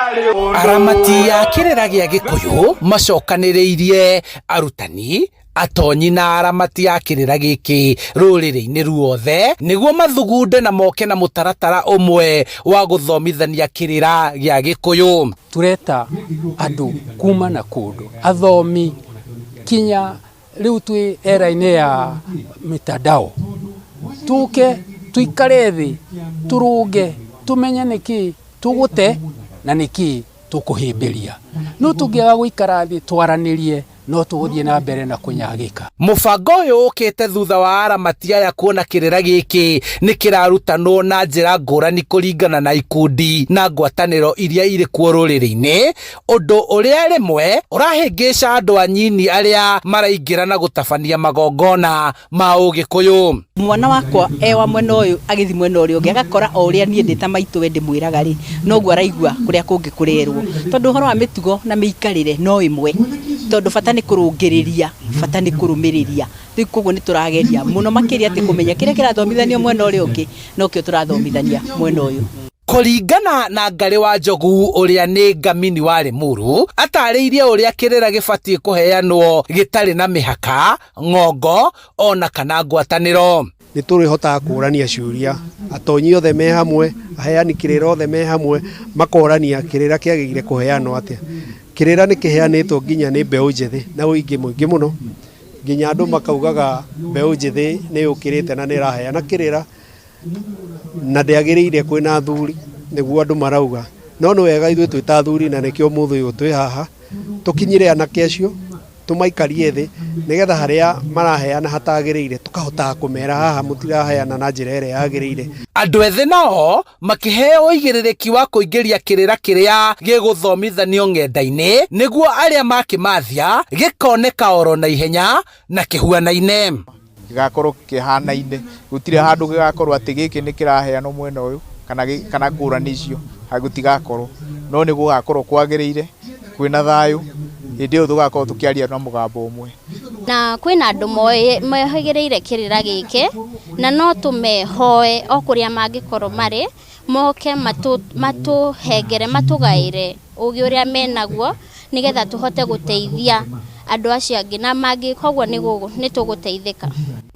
Aramati ya kirera gĩa Gĩkũyũ macokanĩrĩirie arutani atonyi na aramati ya kirera gĩkĩ rũrĩrĩ-inĩ ruothe nĩguo mathugunde na moke na mũtaratara ũmwe wa gũthomithania kirera gĩa Gĩkũyũ. Tureta andũ kuma na kũndũ athomi kinya rĩu twĩ era-inĩ ya mitandao tuke tuikare thĩ turunge tumenye nĩkĩ tũgũte na nĩkĩ tũkũhĩmbĩria no tũngĩaga gũikara thĩ twaranĩrie no tũgũthiĩ na mbere na kũnyagĩka. Mũbango ũyũ ũkĩte thutha wa aramati aya kuona kirera gĩkĩ nĩ kĩrarutanwo na njĩra ngũrani kũringana na ikundi na ngwatanĩro iria irĩ kuo rũrĩrĩ-inĩ, ũndũ ũrĩa rĩmwe ũrahĩngĩca andũ anyinyi arĩa maraingĩra na gũtabania magongona ma Ũgĩkũyũ. Mwana wakwa wa mwena ũyũ agĩthi mwena ũrĩa ũngĩ agakora o ũrĩa niĩ ndĩta maitũ we ndĩmwĩraga rĩ noguo araigua kũrĩa kũngĩ kũrerwo, tondũ ũhoro wa mĩtugo na mĩikarĩre no ĩmwe, tondũ bata nĩ kũrũngĩrĩria, bata nĩ kũrũmĩrĩria. Rĩu koguo nĩ tũrageria mũno makĩria atĩ kũmenya kĩrĩa kĩrathomithanio mwena ũrĩa ũngĩ nokĩo tũrathomithania mwena ũyũ. Kũringana na Ngarĩ wa Njogu ũrĩa nĩ ngamini wa Limuru atarĩirie ũrĩa kirera gĩbatiĩ kũheanwo gĩtarĩ na mĩhaka, ng'ongo ona kana ngwatanĩro. Nĩ tũrĩhotaga kũrania ciũria, atonyi othe me hamwe, aheani kirera othe me hamwe, makorania kirera kĩagĩrĩire kũheanwo atĩa. Kirera nĩ kĩheanĩtwo nginya nĩ mbeũ njĩthĩ na ũingĩ mũingĩ mũno, nginya andũ makaugaga mbeũ njĩthĩ nĩ yũkĩrĩte na nĩ ĩraheana kirera na ndĩagĩrĩire kwĩna athuri, nĩguo andũ marauga. No nĩ wega ithuĩ twĩ ta athuri na nĩkĩo ũmũthĩ ũyũ twĩ haha tũkinyire anake acio tũmaikarie thĩ nĩgetha harĩa maraheana hatagĩrĩire tũkahota kũmera haha mũtiraheana na njĩra ĩrĩa yagĩrĩire. Andũ ethĩ nao makĩheo ũigĩrĩrĩki wa kũingĩria kirera kĩrĩa gĩgũthomithanio ng'enda-inĩ nĩguo arĩa makĩmathia gĩkoneka oro na ihenya na kĩhuanaine. Gĩgakorwo kĩhanaine, gũtirĩ handũ gĩgakorwo atĩ gĩkĩ nĩ kĩraheanwo mwena ũyũ kana ngũrani icio gũtigakorwo, no nĩ gũgakorwo kwagĩrĩire kwĩna thayũ, hĩndĩ ĩyo tũgakorwo tũkĩaria na mũgambo ũmwe. Na kwĩna andũ mehĩgĩrĩire kirera gĩkĩ na no tũmehoe o kũrĩa mangĩkorwo marĩ, moke matũhengere matũgaĩre ũgĩ ũrĩa menaguo nĩgetha tũhote gũteithia andũ acio angĩ na mangĩka ũguo nĩ tũgũteithĩka.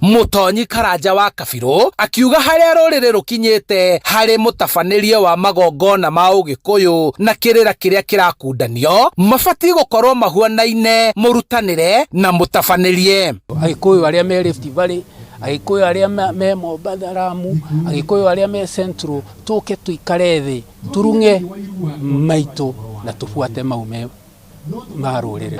Mũtonyi Karanja wa Kabirũ akiuga harĩa rũrĩrĩ rũkinyĩte harĩ mũtabanĩrie wa magongona ma Ũgĩkũyũ na kirera kĩrĩa kĩrakundanio mabatiĩ gũkorwo mahuanaine mũrutanĩre na mũtabanĩrie. Agĩkũyũ arĩa me Rift Valley, Agĩkũyũ arĩa me Mombatha, Lamu, Agĩkũyũ arĩa me Central, tũke tuikare thĩ turunge maitũ na tũbuate maume ma rũrĩrĩ.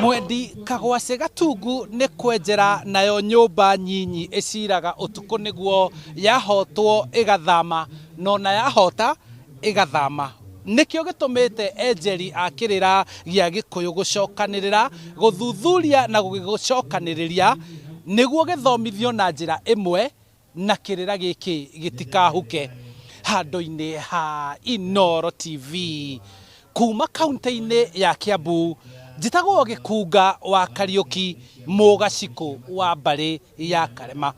Mwendi Kagwacĩ Gatungu nĩ kwenjera nayo nyũmba nyinyi ĩciraga ũtukũ nĩguo yahotwo ĩgathama nona yahota ĩgathama. Nĩkĩo gĩtũmĩte enjeri a kirera gĩa Gĩkũyũ gũcokanĩrĩra, gũthuthuria na gũgĩcokanĩrĩria nĩguo gĩthomithio na njĩra ĩmwe na kirera gĩkĩ gĩtikahuke. Handũ-inĩ ha Inooro TV kuma kaunti-inĩ ya Kiambu, njĩtagwo Gĩkunga wa Kariũki, mũgacikũ wa mbarĩ ya Karema.